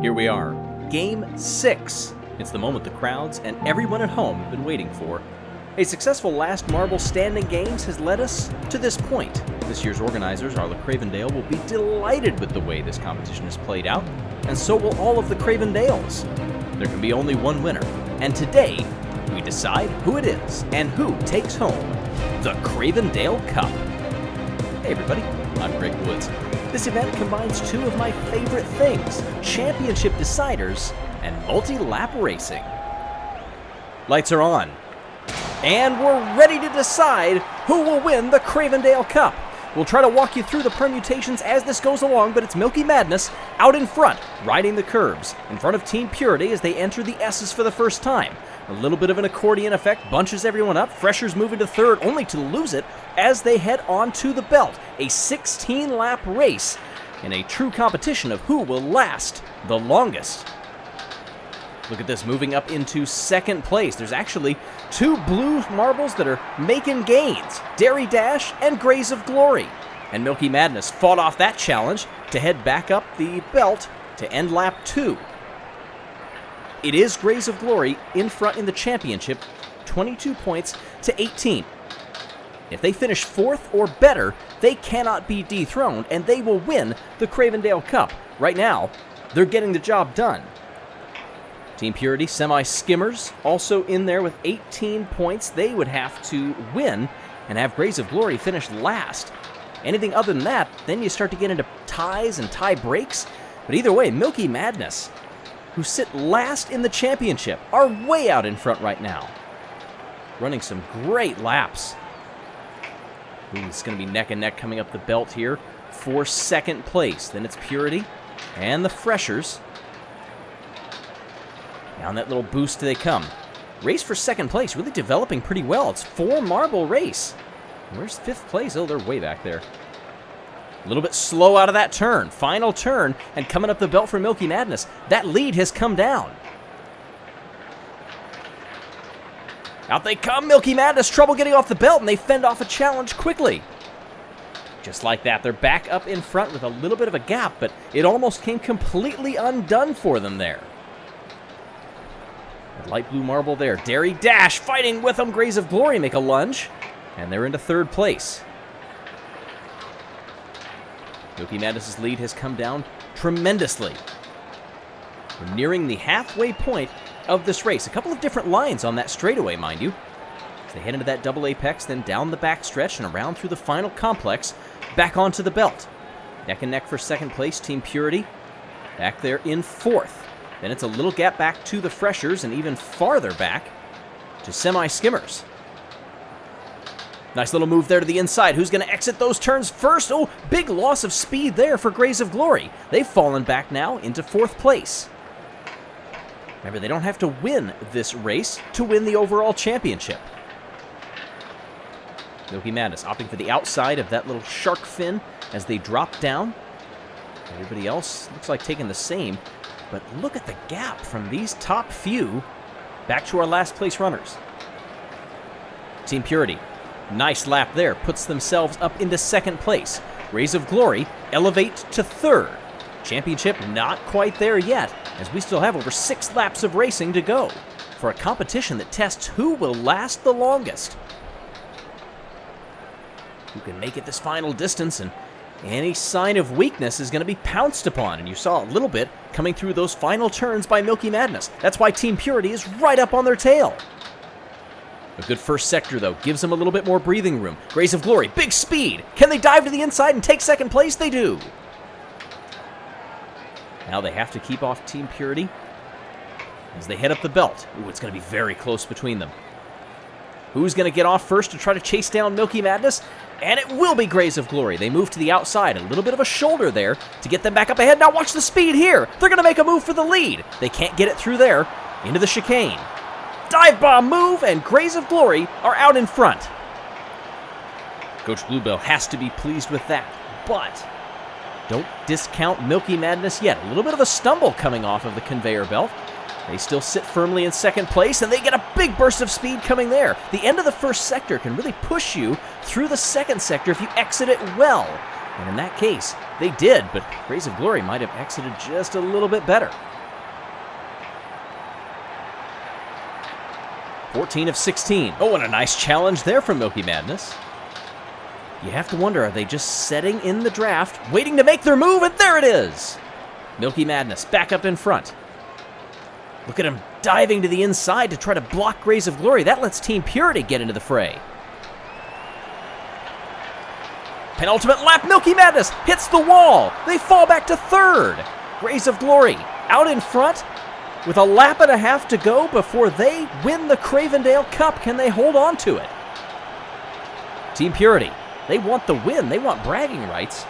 Here we are, Game 6. It's the moment the crowds and everyone at home have been waiting for. A successful last marble standing games has led us to this point. This year's organizers, our Cravendale, will be delighted with the way this competition has played out, and so will all of the Cravendales. There can be only one winner, and today we decide who it is and who takes home the Cravendale Cup. Hey everybody, I'm Greg Woods. This event combines two of my favorite things, championship deciders and multi-lap racing. Lights are on, and we're ready to decide who will win the Cravendale Cup. We'll try to walk you through the permutations as this goes along, but it's Milky Madness out in front, riding the curbs, in front of Team Purity as they enter the S's for the first time. A little bit of an accordion effect bunches everyone up. Freshers moving to third, only to lose it as they head on to the belt. A 16-lap race in a true competition of who will last the longest. Look at this, moving up into second place. There's actually two blue marbles that are making gains, Dairy Dash and Grays of Glory. And Milky Madness fought off that challenge to head back up the belt to end lap 2. It is Grays of Glory in front in the championship, 22 points to 18. If they finish 4th or better, they cannot be dethroned, and they will win the Cravendale Cup. Right now, they're getting the job done. Team Purity, semi-skimmers, also in there with 18 points. They would have to win and have Grays of Glory finish last. Anything other than that, then you start to get into ties and tie breaks. But either way, Milky Madness, who sit last in the championship, are way out in front right now. Running some great laps. Ooh, it's going to be neck and neck coming up the belt here for second place. Then it's Purity and the Freshers. Down that little boost they come. Race for second place, really developing pretty well. It's 4 marble race. Where's 5th place? Oh, they're way back there. A little bit slow out of that turn. Final turn, and coming up the belt for Milky Madness. That lead has come down. Out they come, Milky Madness. Trouble getting off the belt, and they fend off a challenge quickly. Just like that, they're back up in front with a little bit of a gap, but it almost came completely undone for them there. That light blue marble there. Dairy Dash fighting with them. Grays of Glory make a lunge, and they're into 3rd place. Milky Madness' lead has come down tremendously. We're nearing the halfway point of this race. A couple of different lines on that straightaway, mind you. As they head into that double apex, then down the backstretch and around through the final complex, back onto the belt. Neck and neck for second place, Team Purity. Back there in 4th. Then it's a little gap back to the Freshers and even farther back to semi-skimmers. Nice little move there to the inside. Who's going to exit those turns first? Oh, big loss of speed there for Grays of Glory. They've fallen back now into 4th place. Remember, they don't have to win this race to win the overall championship. Milky Madness opting for the outside of that little shark fin as they drop down. Everybody else looks like taking the same. But look at the gap from these top few back to our last place runners. Team Purity. Nice lap there, puts themselves up into 2nd place. Grays of Glory elevate to 3rd. Championship not quite there yet, as we still have over 6 laps of racing to go for a competition that tests who will last the longest. Who can make it this final distance, and any sign of weakness is going to be pounced upon, and you saw a little bit coming through those final turns by Milky Madness. That's why Team Purity is right up on their tail. A good first sector, though, gives them a little bit more breathing room. Grays of Glory, big speed. Can they dive to the inside and take second place? They do. Now they have to keep off Team Purity as they head up the belt. Ooh, it's going to be very close between them. Who's going to get off first to try to chase down Milky Madness? And it will be Grays of Glory. They move to the outside. A little bit of a shoulder there to get them back up ahead. Now watch the speed here. They're going to make a move for the lead. They can't get it through there. Into the chicane. Dive bomb move, and Grays of Glory are out in front. Coach Bluebell has to be pleased with that, but don't discount Milky Madness yet. A little bit of a stumble coming off of the conveyor belt. They still sit firmly in 2nd place, and they get a big burst of speed coming there. The end of the 1st sector can really push you through the 2nd sector if you exit it well. And in that case, they did, but Grays of Glory might have exited just a little bit better. 14 of 16. Oh, and a nice challenge there from Milky Madness. You have to wonder, are they just setting in the draft, waiting to make their move, and there it is! Milky Madness back up in front. Look at him diving to the inside to try to block Grays of Glory. That lets Team Purity get into the fray. Penultimate lap, Milky Madness hits the wall. They fall back to third. Grays of Glory out in front with a lap and a half to go before they win the Cravendale Cup. Can they hold on to it? Team Purity, they want the win. They want bragging rights.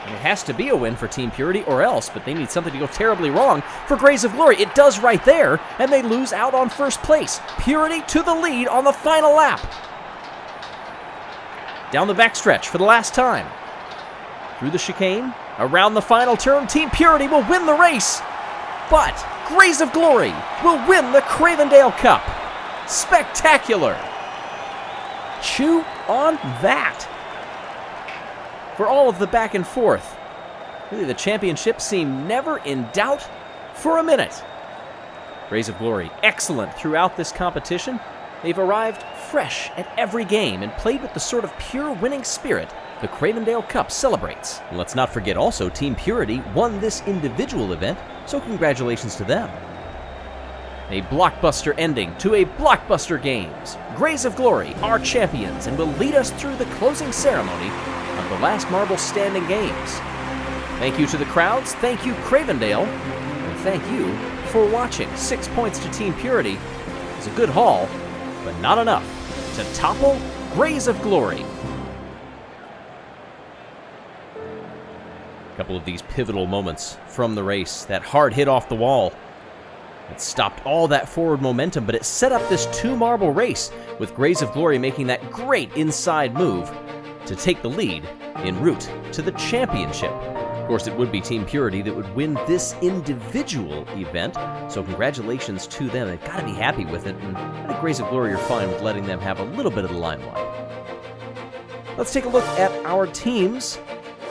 And it has to be a win for Team Purity or else, but they need something to go terribly wrong for Grays of Glory. It does right there, and they lose out on first place. Purity to the lead on the final lap. Down the backstretch for the last time. Through the chicane, around the final turn, Team Purity will win the race. But Grays of Glory will win the Cravendale Cup. Spectacular. Chew on that. For all of the back and forth, really the championship seemed never in doubt for a minute. Grays of Glory, excellent throughout this competition. They've arrived fresh at every game and played with the sort of pure winning spirit the Cravendale Cup celebrates. And let's not forget also, Team Purity won this individual event, so congratulations to them. A blockbuster ending to a blockbuster games. Grays of Glory are champions and will lead us through the closing ceremony of the last Marble Standing Games. Thank you to the crowds, thank you Cravendale, and thank you for watching. 6 points to Team Purity is a good haul, but not enough to topple Grays of Glory. A couple of these pivotal moments from the race. That hard hit off the wall. It stopped all that forward momentum, but it set up this 2-marble race with Grays of Glory making that great inside move to take the lead en route to the championship. Of course, it would be Team Purity that would win this individual event, so congratulations to them. They've got to be happy with it, and I think Grays of Glory are fine with letting them have a little bit of the limelight. Let's take a look at our teams.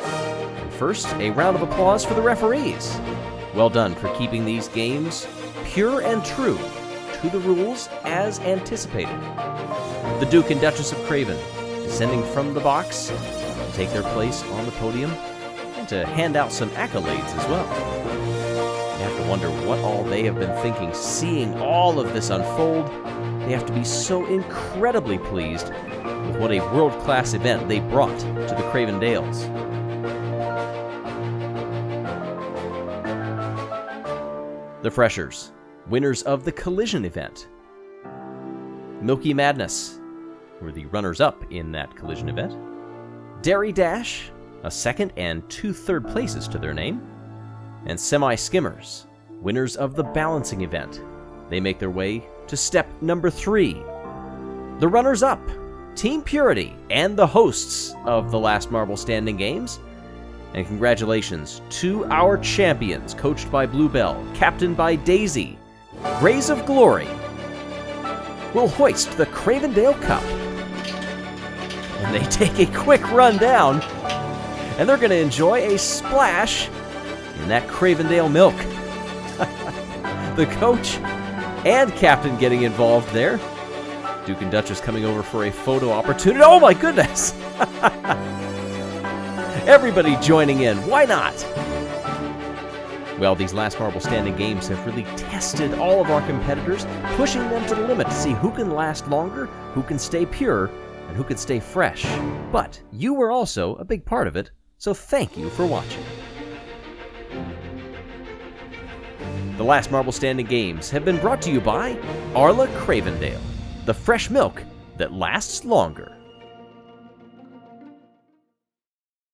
And first, a round of applause for the referees. Well done for keeping these games pure and true to the rules as anticipated. The Duke and Duchess of Craven descending from the box to take their place on the podium and to hand out some accolades as well. You have to wonder what all they have been thinking, seeing all of this unfold. They have to be so incredibly pleased with what a world-class event they brought to the Cravendales. The Freshers, winners of the collision event. Milky Madness were the runners-up in that collision event. Dairy Dash, a second and 2 third places to their name. And Semi-Skimmers, winners of the balancing event. They make their way to step number 3. The runners-up, Team Purity, and the hosts of the last Marble Standing Games. And congratulations to our champions, coached by Bluebell, captained by Daisy. Grays of Glory will hoist the Cravendale Cup. And they take a quick run down, and they're going to enjoy a splash in that Cravendale milk. The coach and captain getting involved there. Duke and Duchess coming over for a photo opportunity. Oh my goodness! Everybody joining in. Why not? Well, these last Marble Standing Games have really tested all of our competitors, pushing them to the limit to see who can last longer, who can stay pure, and who can stay fresh. But you were also a big part of it, so thank you for watching. The last Marble Standing Games have been brought to you by Arla Cravendale, the fresh milk that lasts longer.